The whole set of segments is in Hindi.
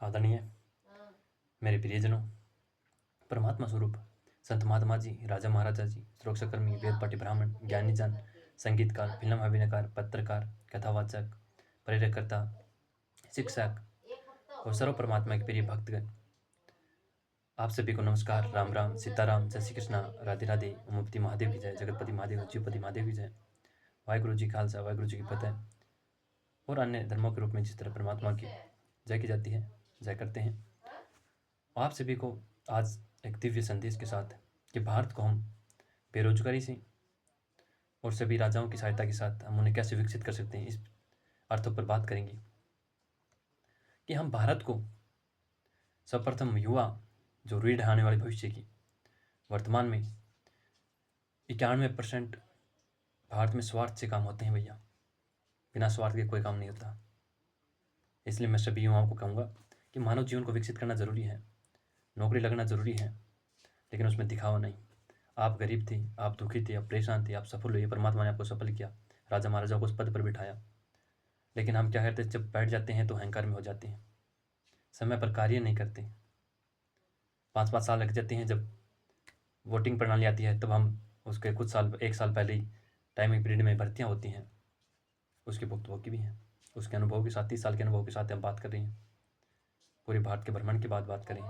आदरणीय मेरे प्रियजनों, परमात्मा स्वरूप संत महात्मा जी, राजा महाराजा जी, सुरक्षाकर्मी, वेद पाठी ब्राह्मण, ज्ञानी जन, संगीतकार, फिल्म अभिनयकार, पत्रकार, कथावाचक, प्रेरकर्ता, शिक्षक और सर्व परमात्मा के प्रिय भक्तगण, आप सभी को नमस्कार, राम राम, सीताराम, जय श्री कृष्णा, राधे राधे, उमापति महादेव की जय, जगतपति महादेव, जीवपति महादेव की जय, वाहिगुरु जी खालसा, वाहिगुरु जी की फतेह। और अन्य धर्मों के रूप में जिस तरह परमात्मा की जय की जाती है, जय करते हैं। आप सभी को आज एक दिव्य संदेश के साथ कि भारत को हम बेरोजगारी से और सभी राजाओं की सहायता के साथ हम उन्हें कैसे विकसित कर सकते हैं, इस अर्थों पर बात करेंगे कि हम भारत को सर्वप्रथम युवा जो रीढ़ है आने वाले भविष्य की, वर्तमान में 91% भारत में स्वार्थ से काम होते हैं भैया, बिना स्वार्थ के कोई काम नहीं होता। इसलिए मैं सभी युवाओं को कहूँगा कि मानव जीवन को विकसित करना जरूरी है, नौकरी लगना जरूरी है, लेकिन उसमें दिखावा नहीं। आप गरीब थे, आप दुखी थे, आप परेशान थे, आप सफल हुए, परमात्मा ने आपको सफल किया, राजा महाराजा को उस पद पर बिठाया। लेकिन हम क्या करते हैं, जब बैठ जाते हैं तो अहंकार में हो जाते हैं, समय पर कार्य नहीं करते। 5-5 साल लग जाते हैं। जब वोटिंग प्रणाली आती है तब हम उसके कुछ साल, 1 साल पहले ही टाइमिंग पीरियड में भर्तियाँ होती हैं, उसके भुक्तभोगी भी हैं। उसके अनुभव के साथ, 30 साल के अनुभव के साथ हम बात कर रहे हैं। पूरे भारत के भ्रमण के बाद बात करें,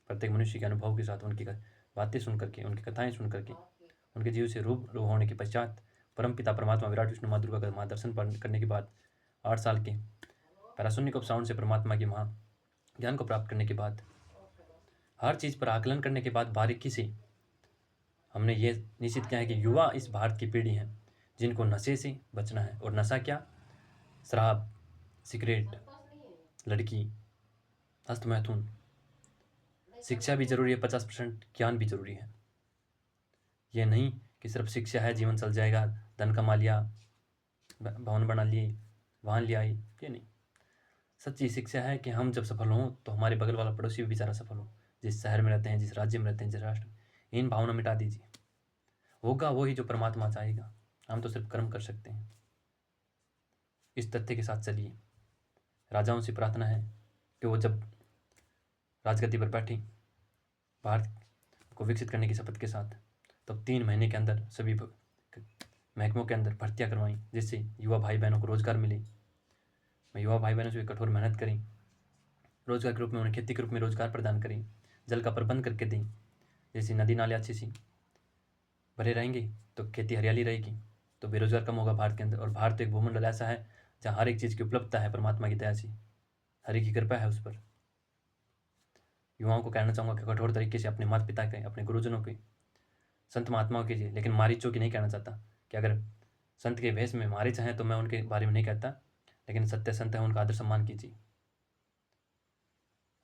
प्रत्येक मनुष्य के अनुभव के साथ, उनकी बातें सुन करके, उनकी कथाएं सुन करके, उनके जीव से रूबरू होने के पश्चात परमपिता परमात्मा विराट विष्णु माँ दुर्गा का महादर्शन करने के बाद 8 साल के पैरासोनिक उपसाउंड से परमात्मा के महा ज्ञान को प्राप्त करने के बाद, हर चीज़ पर आकलन करने के बाद बारीकी से हमने ये निश्चित किया है कि युवा इस भारत की पीढ़ी है जिनको नशे से बचना है। और नशा क्या? शराब, सिगरेट, लड़की, हस्तमैथुन। शिक्षा भी जरूरी है, 50% ज्ञान भी जरूरी है। ये नहीं कि सिर्फ शिक्षा है जीवन चल जाएगा, धन कमा लिया, भवन बना लिए, वाहन ले आई, ये नहीं। सच्ची शिक्षा है कि हम जब सफल हों तो हमारे बगल वाला पड़ोसी भी बेचारा सफल हो, जिस शहर में रहते हैं, जिस राज्य में रहते हैं, जिस राष्ट्र में। इन भावना मिटा दीजिए, होगा वही जो परमात्मा चाहेगा। हम तो सिर्फ कर्म कर सकते हैं। इस तथ्य के साथ चलिए। राजाओं से प्रार्थना है कि वो जब राजगद्दी पर बैठी भारत को विकसित करने की शपथ के साथ, तब 3 महीने के अंदर सभी महकमों के अंदर भर्तियाँ करवाई, जिससे युवा भाई बहनों को रोजगार मिले। मैं युवा भाई बहनों से कठोर मेहनत करें, रोजगार के रूप में उन्हें खेती के रूप में रोजगार प्रदान करें, जल का प्रबंध करके दें। जैसे नदी नाले अच्छी सी भरे रहेंगे तो खेती हरियाली रहेगी, तो बेरोजगार कम होगा भारत के अंदर। और भारत एक भूमंडल ऐसा है जहाँ हर एक चीज़ की उपलब्धता है परमात्मा की दया से, हरि की कृपा है उस पर। युवाओं को कहना चाहूँगा कि कठोर तरीके से अपने माता पिता के, अपने गुरुजनों के, संत महात्माओं के लिए, लेकिन मारीचों की नहीं कहना चाहता कि अगर संत के भेष में मारीच हैं तो मैं उनके बारे में नहीं कहता, लेकिन सत्य संत है, उनका आदर सम्मान कीजिए।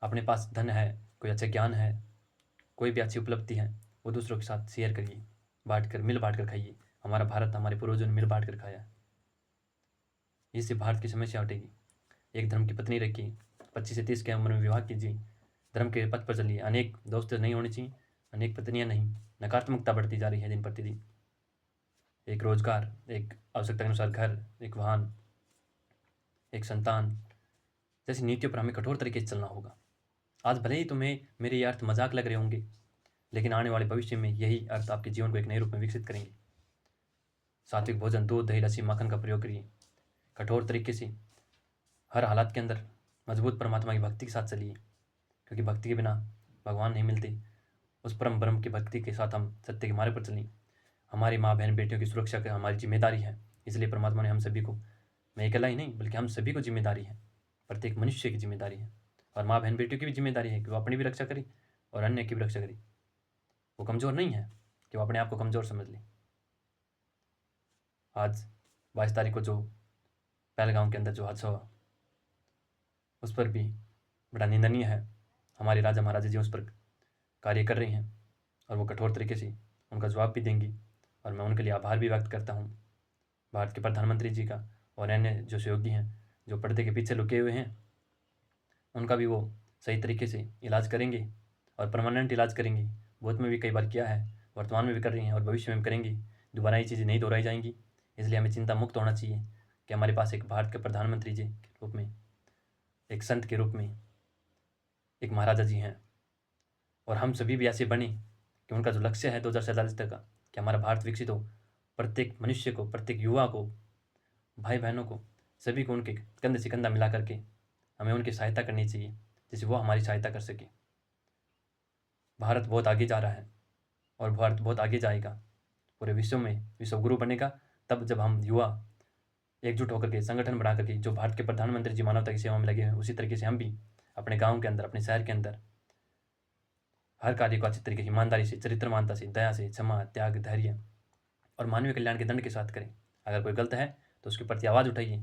अपने पास धन है, कोई अच्छा ज्ञान है, कोई भी अच्छी उपलब्धि है, वो दूसरों के साथ शेयर करिए, मिल बांट कर खाइए। हमारा भारत हमारे पूर्वजों ने मिल बांट कर खाया, इससे भारत की समस्या हटेगी। एक धर्म की पत्नी रखिए, 25 से 30 के उम्र में विवाह कीजिए, धर्म के पथ पर चलिए। अनेक दोस्त नहीं होने चाहिए, अनेक पत्नियां नहीं। नकारात्मकता बढ़ती जा रही है दिन प्रतिदिन। एक रोजगार, एक आवश्यकता के अनुसार घर, एक वाहन, एक संतान जैसी नीतियों पर हमें कठोर तरीके से चलना होगा। आज भले ही तुम्हें मेरे ये अर्थ मजाक लग रहे होंगे, लेकिन आने वाले भविष्य में यही अर्थ आपके जीवन को एक नए रूप में विकसित करेंगे। सात्विक भोजन, दूध, दही, लस्सी, माखन का प्रयोग करिए। कठोर तरीके से हर हालात के अंदर मजबूत परमात्मा की भक्ति के साथ चलिए, क्योंकि भक्ति के बिना भगवान नहीं मिलते। उस परम ब्रह्म की भक्ति के साथ हम सत्य के मार्ग पर चलें। हमारी माँ बहन बेटियों की सुरक्षा का हमारी जिम्मेदारी है। इसलिए परमात्मा ने हम सभी को, मैं अकेला ही नहीं बल्कि हम सभी को जिम्मेदारी है, प्रत्येक मनुष्य की जिम्मेदारी है। और माँ बहन बेटियों की भी जिम्मेदारी है कि वो अपनी भी रक्षा करे और अन्य की भी रक्षा करे। वो कमज़ोर नहीं है कि वो अपने आप को कमज़ोर समझ ले। आज 22 तारीख को जो पहलगाम के अंदर जो हादसा हुआ, उस पर भी बड़ा निंदनीय है। हमारे राजा महाराजा जी उस पर कार्य कर रहे हैं और वो कठोर तरीके से उनका जवाब भी देंगी। और मैं उनके लिए आभार भी व्यक्त करता हूँ, भारत के प्रधानमंत्री जी का और अन्य जो सहयोगी हैं, जो पर्दे के पीछे लुके हुए हैं, उनका भी वो सही तरीके से इलाज करेंगे और परमानेंट इलाज करेंगे। भूत में भी कई बार किया है, वर्तमान में भी कर रही हैं और भविष्य में भी करेंगी। दोबारा ये चीज़ें नहीं दोहराई जाएंगी। इसलिए हमें चिंता मुक्त होना चाहिए कि हमारे पास एक भारत के प्रधानमंत्री जी के रूप में, एक संत के रूप में एक महाराजा जी हैं, और हम सभी भी ऐसे बने कि उनका जो लक्ष्य है 2047 तक का, कि हमारा भारत विकसित हो, प्रत्येक मनुष्य को, प्रत्येक युवा को, भाई बहनों को, सभी को उनके कंधे से कंधा मिला करके हमें उनकी सहायता करनी चाहिए, जिससे वो हमारी सहायता कर सके। भारत बहुत आगे जा रहा है और भारत बहुत आगे जाएगा, पूरे विश्व में विश्व गुरु बनेगा तब जब हम युवा एकजुट होकर के संगठन बना करके, जो भारत के प्रधानमंत्री जी मानवता की सेवा में लगे हैं, उसी तरीके से हम भी अपने गांव के अंदर, अपने शहर के अंदर हर कार्य को अच्छी तरीके से, ईमानदारी से, चरित्रमानता से, दया से, क्षमा, त्याग, धैर्य और मानवीय कल्याण के दंड के साथ करें। अगर कोई गलत है तो उसके प्रति आवाज़ उठाइए,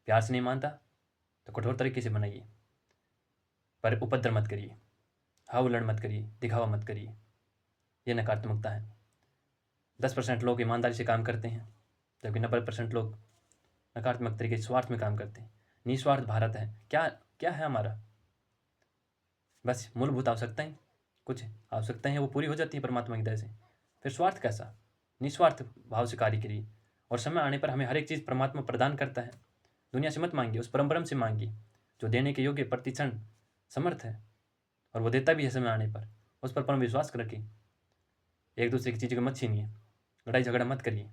प्यार से नहीं मानता तो कठोर तरीके से बनाइए, पर उपद्रव मत करिए, हाव मत करिए, दिखावा मत करिए। ये नकारात्मकता है। 10% लोग ईमानदारी से काम करते हैं, जबकि 90% लोग नकारात्मक तरीके से स्वार्थ में काम करते हैं। निस्वार्थ भारत है। क्या क्या है हमारा? बस मूलभूत आवश्यकताएं, कुछ आवश्यकताएं हैं वो पूरी हो जाती है परमात्मा की दया से, फिर स्वार्थ कैसा? निस्वार्थ भाव से कार्य करिए, और समय आने पर हमें हर एक चीज़ परमात्मा प्रदान करता है। दुनिया से मत मांगिए, उस परम से मांगिए जो देने के योग्य प्रतिक्षण समर्थ है, और वो देता भी है समय आने पर। उस पर परम विश्वास रखिए। एक दूसरे की चीज़ों को मत छीनिए, लड़ाई झगड़ा मत करिए,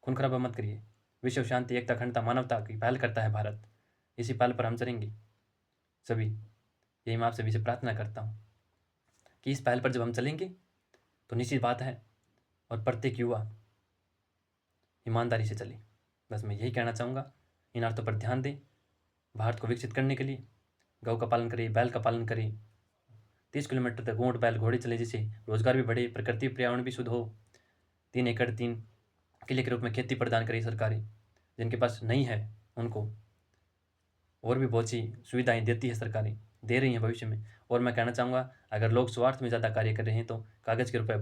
खून खराबा मत करिए। विश्व शांति, एकता, अखंडता, मानवता की पहल करता है भारत। इसी पहल पर हम चलेंगे सभी। यही मैं आप सभी से प्रार्थना करता हूँ कि इस पहल पर जब हम चलेंगे तो निश्चित बात है, और प्रत्येक युवा ईमानदारी से चले। बस मैं यही कहना चाहूँगा। इन अर्थों पर ध्यान दें। भारत को विकसित करने के लिए गौ का पालन करें, बैल का पालन करें, 30 किलोमीटर तक ऊँट बैल घोड़े चले, जिससे रोजगार भी बढ़े, प्रकृति पर्यावरण भी शुद्ध हो। 3 एकड़ 3 किले के रूप में खेती प्रदान करें सरकारें, जिनके पास नहीं है उनको और भी बहुत सी सुविधाएं देती है सरकारें, दे रही हैं भविष्य में। और मैं कहना चाहूँगा, अगर लोग स्वार्थ में ज़्यादा कार्य कर रहे हैं तो कागज़ के रुपये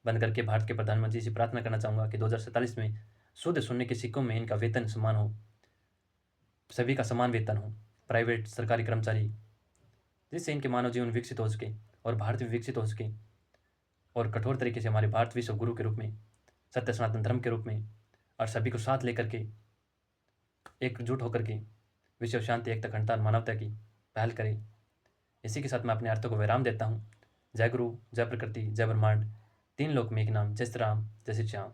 बंद करके भारत के प्रधानमंत्री से प्रार्थना करना चाहूँगा कि 2047 में शुद्ध सोने के सिक्कों में इनका वेतन समान हो, सभी का समान वेतन हो, प्राइवेट सरकारी कर्मचारी, जिससे इनके मानव जीवन विकसित हो सके और भारत भी विकसित हो सके, और कठोर तरीके से हमारे भारत विश्व गुरु के रूप में, सत्य सनातन धर्म के रूप में, और सभी को साथ लेकर के एकजुट होकर के विश्व शांति, एकता, अखंडता, मानवता की पहल करें। इसी के साथ मैं अपने अर्थों को विराम देता हूँ। जय गुरु, जय प्रकृति, जय ब्रह्मांड, 3 लोक में एक नाम। जय श्री राम, जय श्री श्याम।